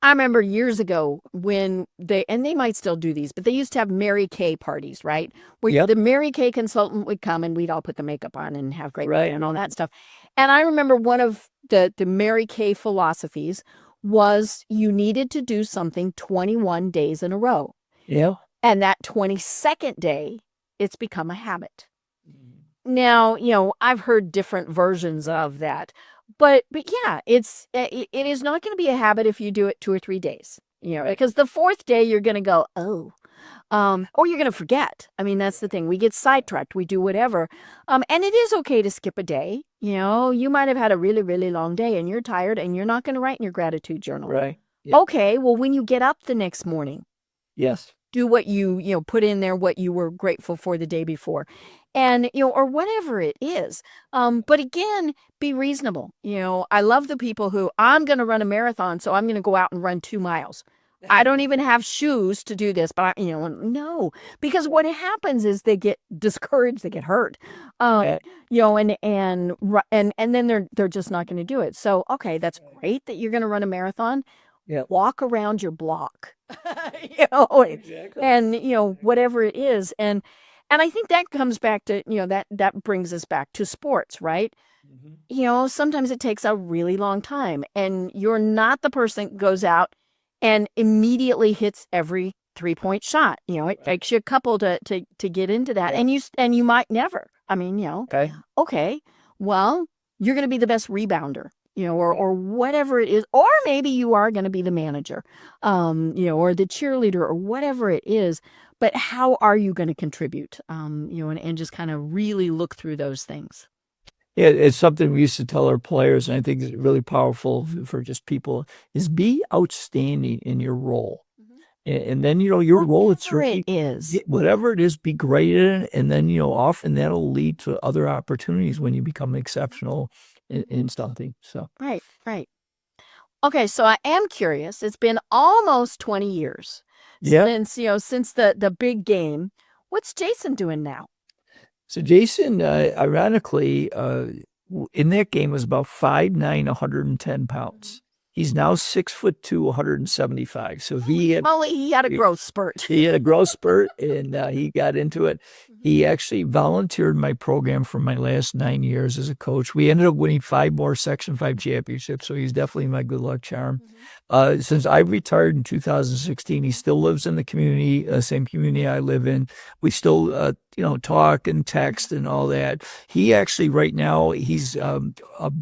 I remember years ago when they might still do these, but they used to have Mary Kay parties, right? Where the Mary Kay consultant would come and we'd all put the makeup on and have great fun and all that stuff. And I remember one of the Mary Kay philosophies was you needed to do something 21 days in a row. Yeah. And that 22nd day, it's become a habit. Now, I've heard different versions of that. But yeah, it is not going to be a habit if you do it 2 or 3 days, because the 4th day you're going to go, or you're going to forget. I mean, that's the thing. We get sidetracked. We do whatever. And it is okay to skip a day. You might have had a really, really long day and you're tired and you're not going to write in your gratitude journal. Right. Yeah. Okay. Well, when you get up the next morning, yes, do what you put in there, what you were grateful for the day before. And, or whatever it is. But again, be reasonable. I love the people who I'm going to run a marathon, so I'm going to go out and run 2 miles. I don't even have shoes to do this, but no, because what happens is they get discouraged, they get hurt, and then they're just not going to do it. So, okay, that's great that you're going to run a marathon. Yeah. Walk around your block, Exactly. and whatever it is, and I think that comes back to that brings us back to sports, right? Sometimes it takes a really long time, and you're not the person that goes out and immediately hits every 3-point shot. It takes you a couple to get into that, and you might never. I mean, okay, well, you're going to be the best rebounder. Or whatever it is, or maybe you are going to be the manager, or the cheerleader, or whatever it is. But how are you going to contribute? And just kind of really look through those things. Yeah, it's something we used to tell our players, and I think it's really powerful for just people, is be outstanding in your role. And then, your role, whatever it is, be great in it. And then, often that'll lead to other opportunities when you become exceptional in something. So Right. Okay, so I am curious. It's been almost 20 years since the big game. What's Jason doing now? So Jason, ironically, in that game was about 5'9", 110 pounds. He's now 6'2", 175. So he had a growth spurt. He had a growth spurt, and he got into it. He actually volunteered my program for my last 9 years as a coach. We ended up winning 5 more Section 5 championships, so he's definitely my good luck charm. Since I retired in 2016, he still lives in the community, same community I live in. We still, talk and text and all that. He actually, right now, he's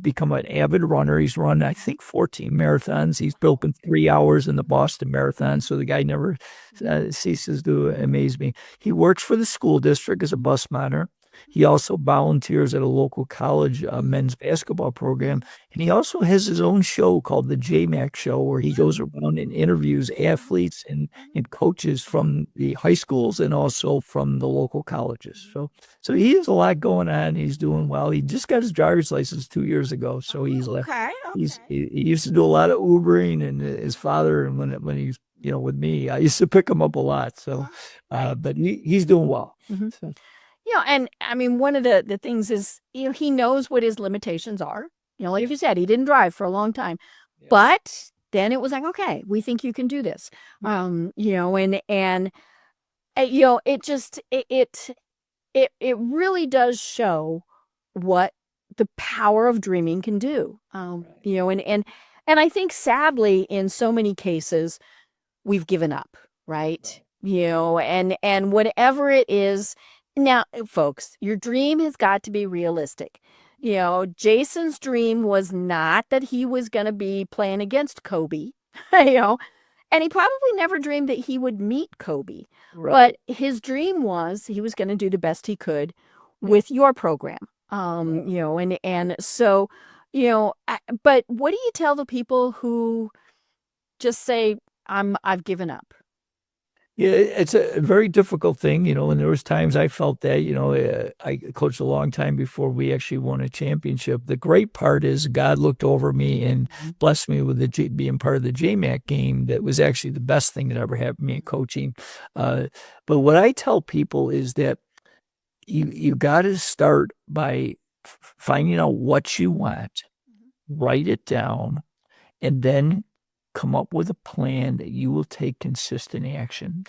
become an avid runner. He's run, I think, 14 marathons. He's broken 3 hours in the Boston Marathon, so the guy never ceases to amaze me. He works for the school district as a bus monitor. He also volunteers at a local college men's basketball program. And he also has his own show called the J-Mac Show, where he goes around and interviews athletes and coaches from the high schools and also from the local colleges. So he has a lot going on. He's doing well. He just got his driver's license 2 years ago. So he's he used to do a lot of Ubering, and his father, and when he's with me, I used to pick him up a lot. So, but he's doing well. So. And I mean, one of the things is, he knows what his limitations are. Like you said, he didn't drive for a long time, but then it was like, okay, we think you can do this. It really does show what the power of dreaming can do. And I think sadly, in so many cases, we've given up, right? And whatever it is Now, folks, your dream has got to be realistic. Jason's dream was not that he was going to be playing against Kobe, you know, and he probably never dreamed that he would meet Kobe. Right. But his dream was he was going to do the best he could with your program. And so, but what do you tell the people who just say, I've given up? Yeah, it's a very difficult thing, and there was times I felt that, I coached a long time before we actually won a championship. The great part is God looked over me and blessed me with being part of the JMAC game. That was actually the best thing that ever happened to me in coaching. But what I tell people is that you got to start by finding out what you want, write it down, and then come up with a plan that you will take consistent action.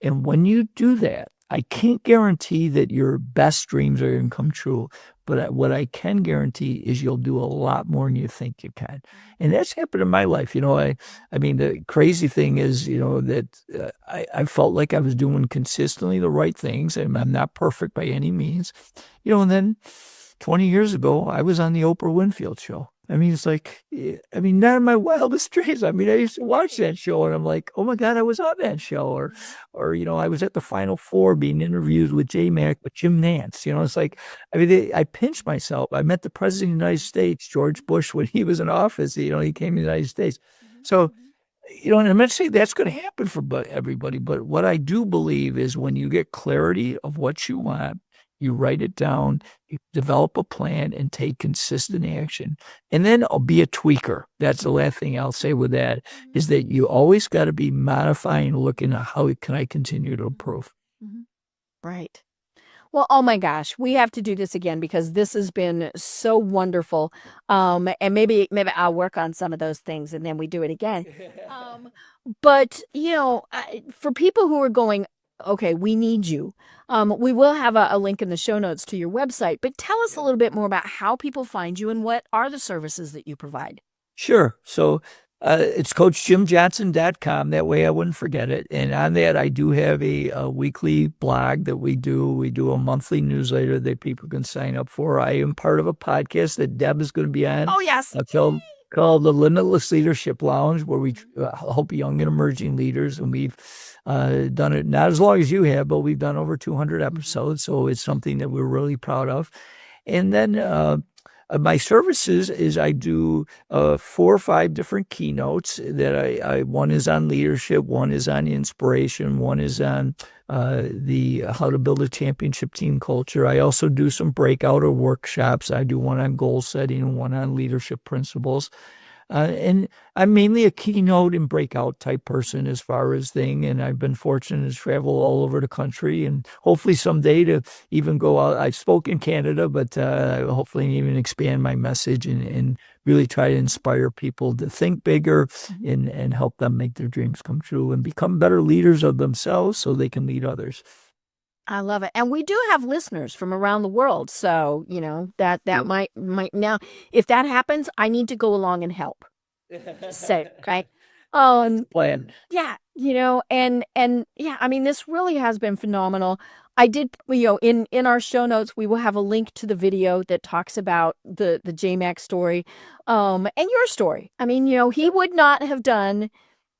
And when you do that, I can't guarantee that your best dreams are going to come true, but what I can guarantee is you'll do a lot more than you think you can. And that's happened in my life. I mean, the crazy thing is, that I felt like I was doing consistently the right things. And I'm not perfect by any means, and then 20 years ago, I was on the Oprah Winfield show. I mean, it's like, not in my wildest dreams. I mean, I used to watch that show and I'm like, oh my God, I was on that show. Or I was at the Final Four being interviewed with J-Mac, with Jim Nance. It's like, I pinched myself. I met the President of the United States, George Bush, when he was in office. He came to the United States. So, and I'm not saying that's going to happen for everybody, but what I do believe is when you get clarity of what you want, you write it down, you develop a plan, and take consistent action. And then I'll be a tweaker. That's the last thing I'll say with that, is that you always got to be modifying, looking at how can I continue to improve. Right. Well, oh my gosh, we have to do this again because this has been so wonderful. And maybe I'll work on some of those things and then we do it again. But for people who are going, okay, we need you. We will have a link in the show notes to your website, but tell us a little bit more about how people find you and what are the services that you provide. Sure. So it's CoachJimJohnson.com. That way I wouldn't forget it. And on that, I do have a weekly blog that we do. We do a monthly newsletter that people can sign up for. I am part of a podcast that Deb is going to be on. Oh, yes. Called the Limitless Leadership Lounge, where we help young and emerging leaders. And we've done it not as long as you have, but we've done over 200 episodes. So it's something that we're really proud of. And then my services is I do 4 or 5 different keynotes that I one is on leadership, one is on inspiration, one is on the how to build a championship team culture. I also do some breakout or workshops. I do one on goal setting and one on leadership principles. And I'm mainly a keynote and breakout type person as far as thing. And I've been fortunate to travel all over the country and hopefully someday to even go out. I spoke in Canada, but hopefully even expand my message and really try to inspire people to think bigger and help them make their dreams come true and become better leaders of themselves so they can lead others. I love it. And we do have listeners from around the world. So, that might now, if that happens, I need to go along and help. So, okay. Plan. Yeah, and yeah, I mean, this really has been phenomenal. I did, in our show notes, we will have a link to the video that talks about the JMac story, and your story. I mean, he would not have done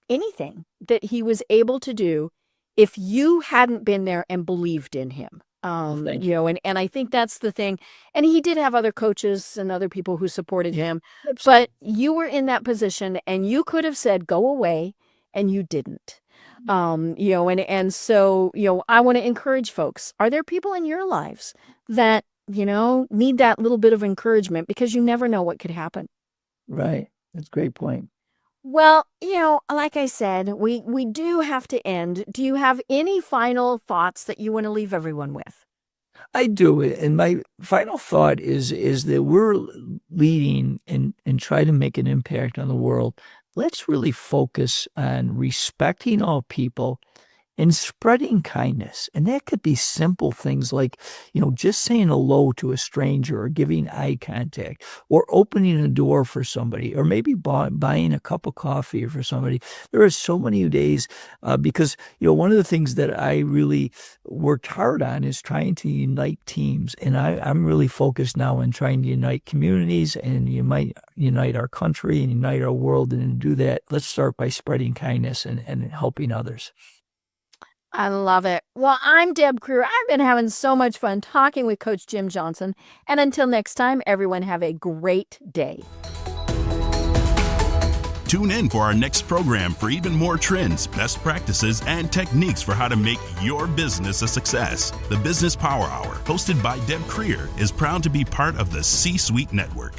anything that he was able to do if you hadn't been there and believed in him. And I think that's the thing. And he did have other coaches and other people who supported him, but you were in that position and you could have said, go away, and you didn't. And so, I want to encourage folks. Are there people in your lives that, need that little bit of encouragement because you never know what could happen? Right. That's a great point. Well, like I said, we do have to end. Do you have any final thoughts that you want to leave everyone with? I do. And my final thought is that we're leading and try to make an impact on the world. Let's really focus on respecting all people and spreading kindness. And that could be simple things like, just saying hello to a stranger or giving eye contact or opening a door for somebody or maybe buying a cup of coffee for somebody. There are so many days because, one of the things that I really worked hard on is trying to unite teams. And I'm really focused now on trying to unite communities and unite our country and unite our world. And to do that, let's start by spreading kindness and helping others. I love it. Well, I'm Deb Creer. I've been having so much fun talking with Coach Jim Johnson. And until next time, everyone have a great day. Tune in for our next program for even more trends, best practices, and techniques for how to make your business a success. The Business Power Hour, hosted by Deb Creer, is proud to be part of the C-Suite Network.